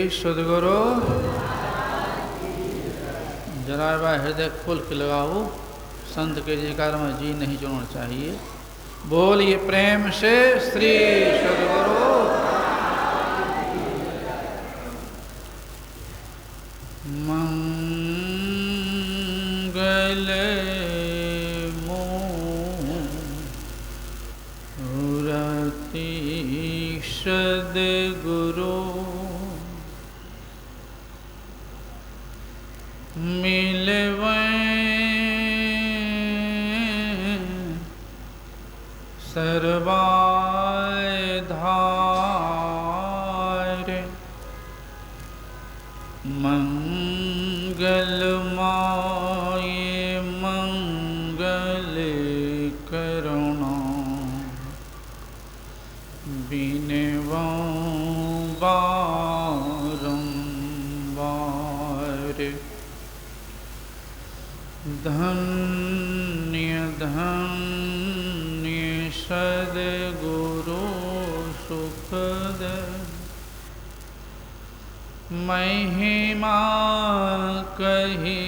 की सद्गुरु जरा बार हृदय खोल के लगाओ। संत के जयकार में जी नहीं जोड़ना चाहिए। बोलिए प्रेम से श्री सद्गुरु। मंगल मूर्ति सद्गुरु मिलवै सर्वाधार मंगलमय मंगल करुणा बिनवौ बारंबार। धन्य धन्य सद्गुरु सुखद महिमा कही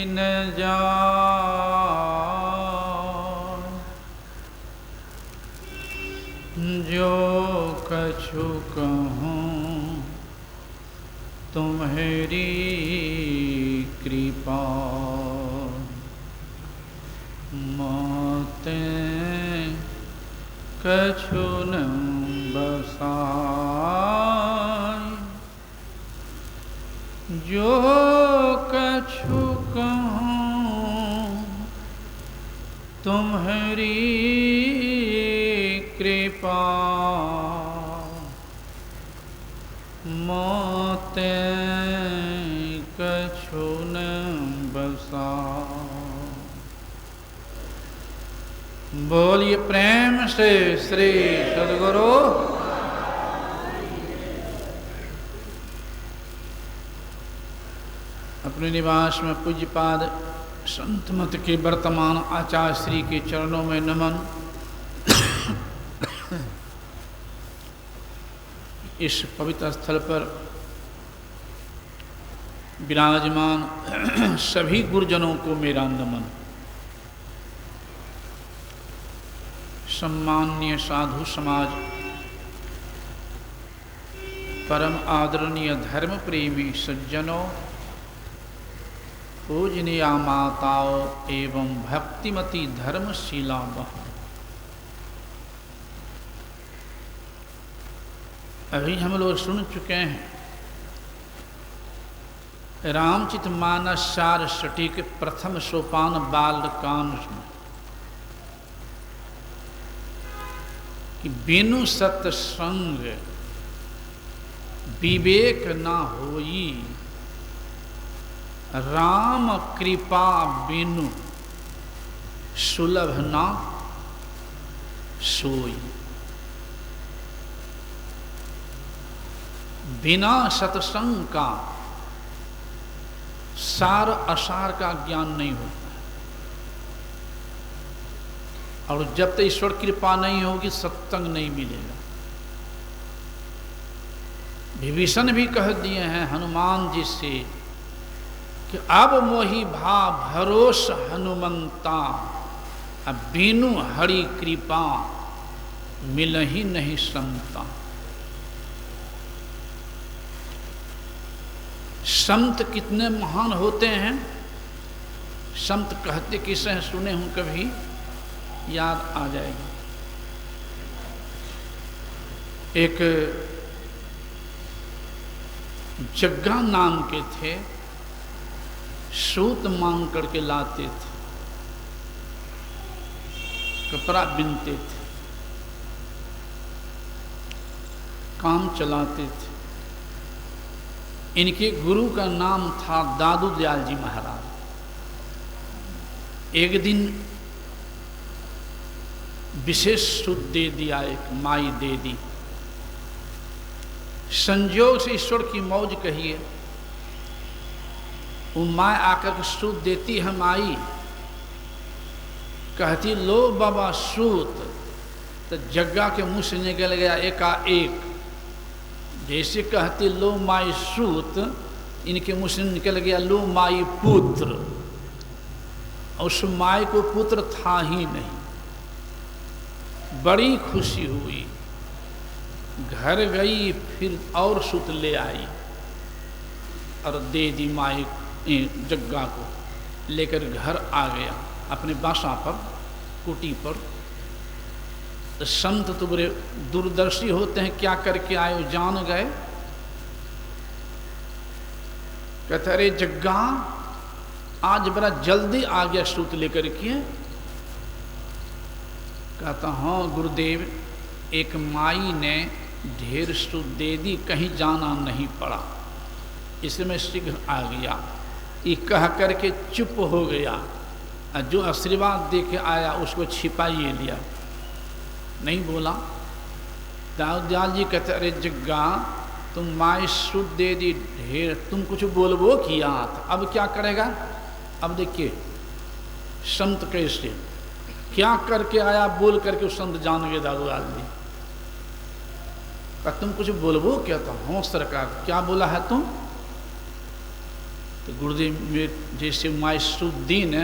न जाए। जो कछु कहूँ तुम्हारी कृपा मोते कछु न बसाई। जो कछु कहूँ तुम्हारी कृपा मोते कछु न बसाई। बोलिए प्रेम से श्री सद्गुरु। अपने निवास में पूज्यपाद संत मत के वर्तमान आचार्य श्री के चरणों में नमन। इस पवित्र स्थल पर विराजमान सभी गुरुजनों को मेरा नमन। सम्मान्य साधु समाज, परम आदरणीय धर्म प्रेमी सज्जनों, पूजनीय माताओं एवं भक्तिमती धर्मशीला बहन, अभी हम लोग सुन चुके हैं रामचित मानस सार सटीक प्रथम सोपान बालकांड में कि बिनु सत्संग विवेक न होई, राम कृपा बिनु सुलभ न सोई। बिना सत्संग का सार असार का ज्ञान नहीं होता। और जब तक ईश्वर कृपा नहीं होगी सत्संग नहीं मिलेगा। विभीषण भी कह दिए हैं हनुमान जी से कि अब मोहि भा भरोस हनुमंता, अब बिनु हरि कृपा मिलहि नहीं संता। संत कितने महान होते हैं। संत कहते किसे हैं सुने हूं, कभी याद आ जाएगी। एक जग्गा नाम के थे, सूत मांग करके लाते थे, कपड़ा बिनते थे, काम चलाते थे। इनके गुरु का नाम था दादू दयाल जी महाराज। एक दिन विशेष सूत दे दिया, एक माई दे दी। संजोग से ईश्वर की मौज कहिए, वो माँ आकर के सूत देती है। माई कहती लो बाबा सूत, तो जग्गा के मुंह से निकल गया एकाएक जैसे कहते लो माई सूत, इनके मुँह से निकल गया लो माई पुत्र। उस माई को पुत्र था ही नहीं। बड़ी खुशी हुई, घर गई, फिर और सूत ले आई और दे दी माई जग्गा को। लेकर घर आ गया अपने बासा पर, कुटी पर। तो संत तो बड़े दूरदर्शी होते हैं, क्या करके आए जान गए। कहते अरे जग्गा आज बड़ा जल्दी आ गया सूत लेकर के। कहता हाँ गुरुदेव, एक माई ने ढेर सूत दे दी, कहीं जाना नहीं पड़ा, इसलिए मैं शीघ्र आ गया। ये कह करके चुप हो गया। जो आशीर्वाद दे के आया उसको छिपाइए लिया, नहीं बोला। दाऊदयाल जी कहते अरे जग्गा तुम माई सूत दे दी ढेर, तुम कुछ बोलबो किया, अब क्या करेगा। अब देखिए संत कैसे क्या करके आया, बोल करके उस संत जान गए दाऊदयाल जी। का तुम कुछ बोलबो क्या। तो हाँ सरकार, क्या बोला है तुम। तो गुरुदेव में जैसे माई सूत दी न,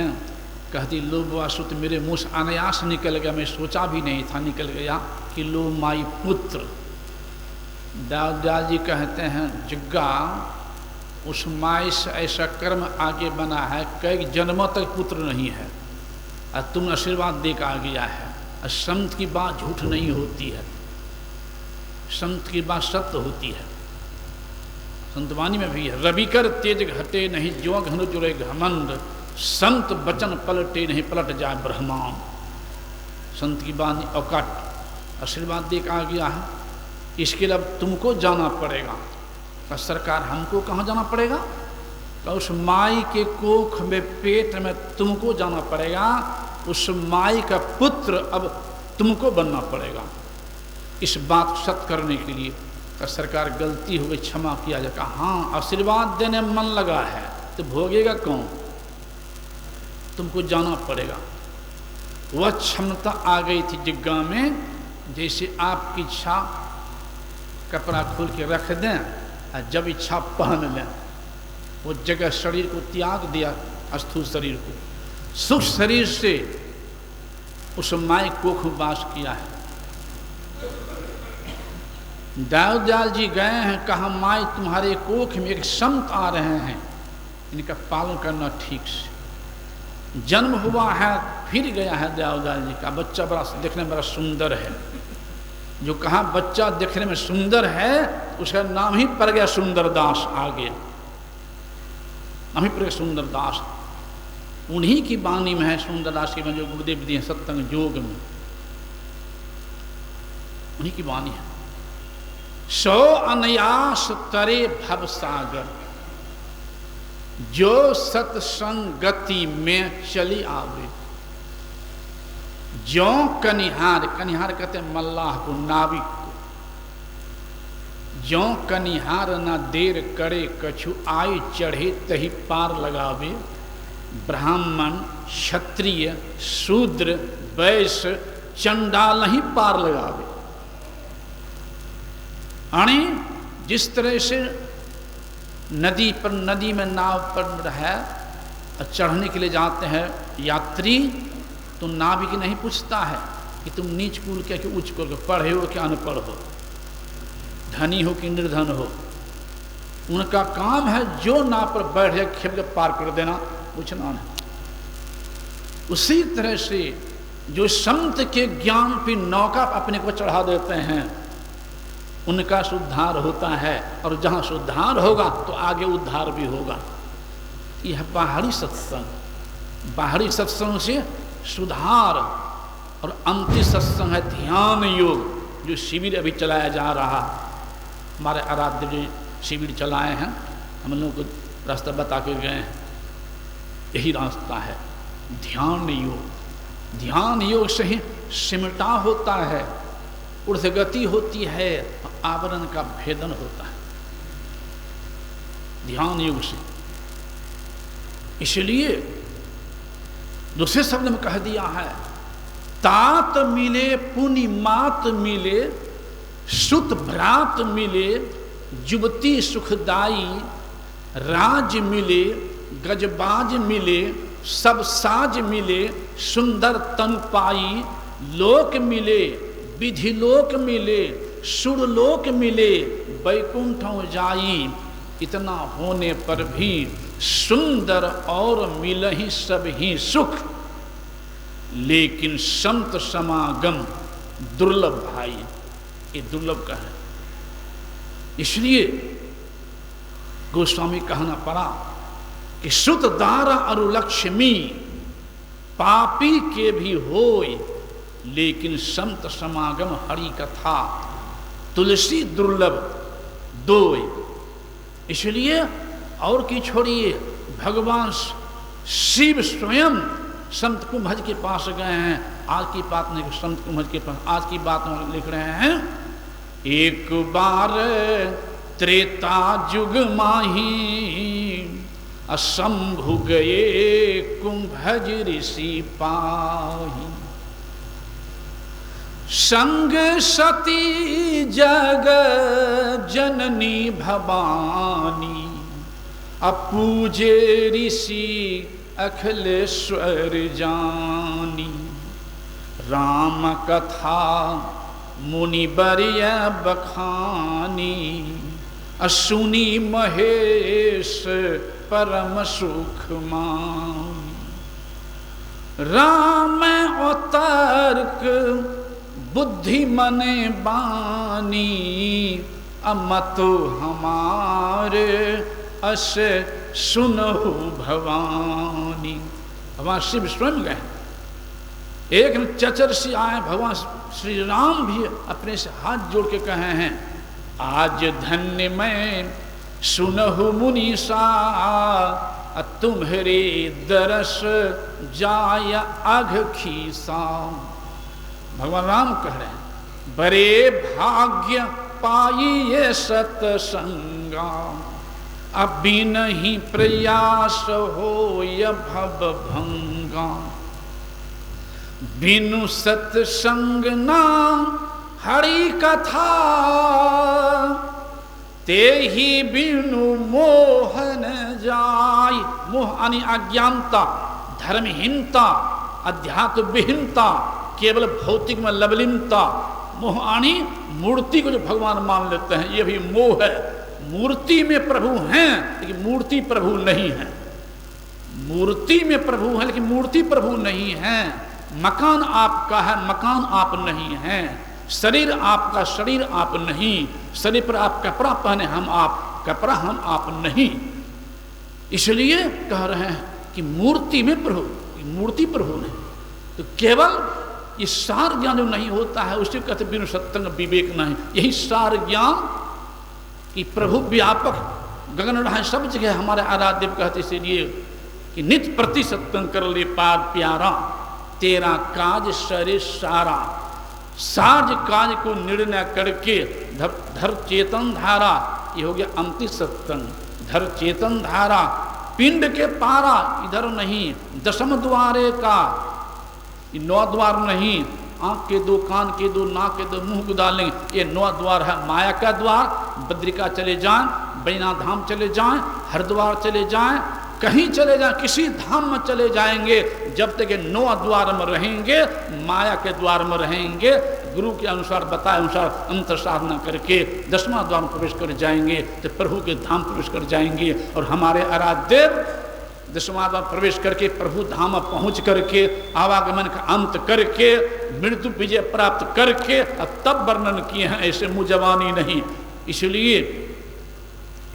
कहती लो बुआ सूत मेरे मुँह से अनायास निकल गया, मैं सोचा भी नहीं था, निकल गया कि लो माई पुत्र। दाऊदयाल जी कहते हैं जग्गा उस माई से ऐसा कर्म आगे बना है, कई जन्मों तक पुत्र नहीं है, और तुम आशीर्वाद दे के आ गया है। और संत की बात झूठ नहीं होती है, संत की बात सत्य होती है। संतवाणी में भी है, रवि कर तेज घटे नहीं, जो घन जुड़े घमंड, संत बचन पलटे नहीं, पलट जाए ब्रह्मांड। संत की बात औकाट आशीर्वाद दे के आ गया है, इसके लिए अब तुमको जाना पड़ेगा। तो सरकार हमको कहाँ जाना पड़ेगा। तो उस माई के कोख में, पेट में तुमको जाना पड़ेगा, उस माई का पुत्र अब तुमको बनना पड़ेगा। इस बात को सत्य करने के लिए तो सरकार गलती हो गई, क्षमा किया जाएगा। हाँ आशीर्वाद देने में मन लगा है तो भोगेगा कौन, तुमको जाना पड़ेगा। वह क्षमता आ गई थी जग्गा में, जैसे आपकी इच्छा कपड़ा खोल के रख दें और जब इच्छा पहन लें। वो जगह शरीर को त्याग दिया, स्थूल शरीर को, सूक्ष्म शरीर से उस माई कोख में वास किया है। दाऊदयाल जी गए हैं, कहा माई तुम्हारे कोख में एक संत आ रहे हैं, इनका पालन करना ठीक से। जन्म हुआ है, फिर गया है दाऊदयाल जी का बच्चा बड़ा देखने में बड़ा सुंदर है। जो कहा बच्चा देखने में सुंदर है, उसका नाम ही पड़ गया सुंदरदास। आगे नाम ही पड़ गया सुंदरदास। उन्हीं की वाणी में है सुंदरदास की, जो गुरुदेव दिए सत्संग योग में, उन्हीं की वाणी है। सो अनयास तरे भव सागर, जो सत्संगति में चली आवे। जो कनिहार, कनिहार कहते हैं मल्लाह को, नाविक को। जो कनिहार न देर करे, कछु आय चढ़े तही पार लगावे। ब्राह्मण, क्षत्रिय, शूद्र, वैश्य, चंडाल नहीं पार लगावे। यानी जिस तरह से नदी पर, नदी में नाव पर है, चढ़ने के लिए जाते हैं यात्री, तो नाविक नहीं पूछता है कि तुम नीच कुल के उच्च कुल के, पढ़े हो कि अनपढ़ हो, धनी हो कि निर्धन हो। उनका काम है जो नाव पर बैठ जाए खेप के पार कर देना, पूछना नहीं। उसी तरह से जो संत के ज्ञान पे नौका अपने को चढ़ा देते हैं, उनका सुधार होता है। और जहाँ सुधार होगा तो आगे उद्धार भी होगा। यह बाहरी सत्संग, बाहरी सत्संग से सुधार। और अंतिम सत्संग है ध्यान योग, जो शिविर अभी चलाया जा रहा। हमारे आराध्य जी शिविर चलाए हैं, हम लोगों को रास्ता बता के गए हैं। यही रास्ता है ध्यान योग। ध्यान योग से ही सिमटा होता है, ऊर्ध्वगति होती है, आवरण का भेदन होता है ध्यान योग से। इसलिए दूसरे शब्द में कह दिया है, तात मिले पुनि मात मिले, सुत भ्रात मिले, जुबती सुखदाई, राज मिले गजबाज मिले, सब साज मिले, सुंदर तन पाई, लोक मिले विधि लोक मिले, सुरलोक मिले, बैकुंठों जाई। इतना होने पर भी सुंदर और मिलहि सब ही सुख, लेकिन संत समागम दुर्लभ भाई, ये दुर्लभ का है। इसलिए गोस्वामी कहना पड़ा कि सुत दारा अरु लक्ष्मी, पापी के भी होय, लेकिन संत समागम हरि कथा, तुलसी दुर्लभ दोय। इसलिए और की छोड़िए, भगवान शिव स्वयं संत कुंभज के पास गए हैं। आज की बात नहीं, संत कुंभज के पास आज की बात में लिख रहे हैं, एक बार त्रेता युग माही, असंभु गए कुंभज ऋषि पाही, संग सती जग जननी भवानी, अपूजे ऋषि अखिलेश्वर जानी, राम कथा मुनि बरिय बखानी, असुनी महेश परम सुख मानी, राम अतर्क बुद्धि मने बानी, अमत हमारे अस सुनहु भवानी। भगवान शिव स्वयं गए। एक चचर सी आए, भगवान श्री राम भी अपने से हाथ जोड़ के कहे हैं, आज धन्य मैं सुनहु मुनीसा, तुम्हारे दरस जाय अघ खीसा। भगवान राम कह रहे हैं, बड़े भाग्य पाइए सतसंगा, अभी नहीं प्रयास हो य भव भंगा, बिनु सत्संग नाम हरि कथा, ते ही बिनु मोहन जाय। मोह यानी अज्ञानता, धर्महीनता, अध्यात्म विहीनता, केवल भौतिक में लवलीनता। मोह यानी मूर्ति को जो भगवान मान लेते हैं, ये भी मोह है। मूर्ति में प्रभु हैं लेकिन मूर्ति प्रभु नहीं है। मूर्ति में प्रभु है लेकिन मूर्ति प्रभु नहीं है। मकान आपका है, मकान आप नहीं हैं। शरीर आपका, शरीर आप नहीं। शरीर पर आप कपड़ा पहने, हम आप कपड़ा, हम आप नहीं। इसलिए कह रहे हैं कि मूर्ति में प्रभु, मूर्ति प्रभु नहीं। तो केवल ये सार ज्ञान जो नहीं होता है उसे कहते बिनु सत्संग विवेक नहीं। यही सार ज्ञान कि प्रभु व्यापक गगन रहा सब जगह हमारे आराध्य कहते, इसलिए कि नित्य प्रति सत्संग कर ले पार प्यारा, तेरा काज सरे सारा। साज काज को निर्णय करके धर चेतन धारा, ये हो गया अंतिम सत्संग। धर चेतन धारा, पिंड के पारा, इधर नहीं। दशम द्वारे का, 9 द्वार नहीं। आँख के 2, कान के 2, नाक के 2, मुंह को डालेंगे, ये 9 द्वार है। माया का द्वार, बद्रिका चले जाएं, बैना धाम चले जाएं, हरिद्वार चले जाएं, कहीं चले जाएं, किसी धाम में चले जाएंगे, जब तक ये 9 द्वार में रहेंगे, माया के द्वार में रहेंगे, गुरु के अनुसार बताए अनुसार अंतर साधना करके 10वां द्वार में प्रवेश कर जाएंगे तो प्रभु के धाम प्रवेश कर जाएंगे। और हमारे आराध्य 10वां द्वार प्रवेश करके प्रभु धाम में पहुँच करके आवागमन का अंत करके मृत्यु विजय प्राप्त करके तब वर्णन किए हैं, ऐसे मुँह जवानी नहीं। इसलिए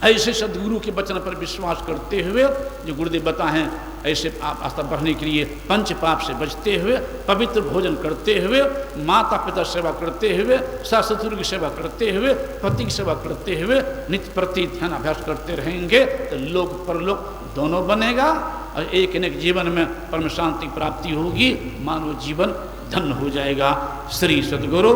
ऐसे सदगुरु के वचन पर विश्वास करते हुए जो गुरुदेव बताएं, ऐसे आप आस्था बढ़ने के लिए पंच पाप से बचते हुए, पवित्र भोजन करते हुए, माता पिता सेवा करते हुए, सास ससुर की सेवा करते हुए, पति की सेवा करते हुए नित्य प्रति ध्यान अभ्यास करते रहेंगे तो लोक परलोक दोनों बनेगा और एक न एक जीवन में परम शांति प्राप्ति होगी, मानव जीवन धन्य हो जाएगा। श्री सद्गुरु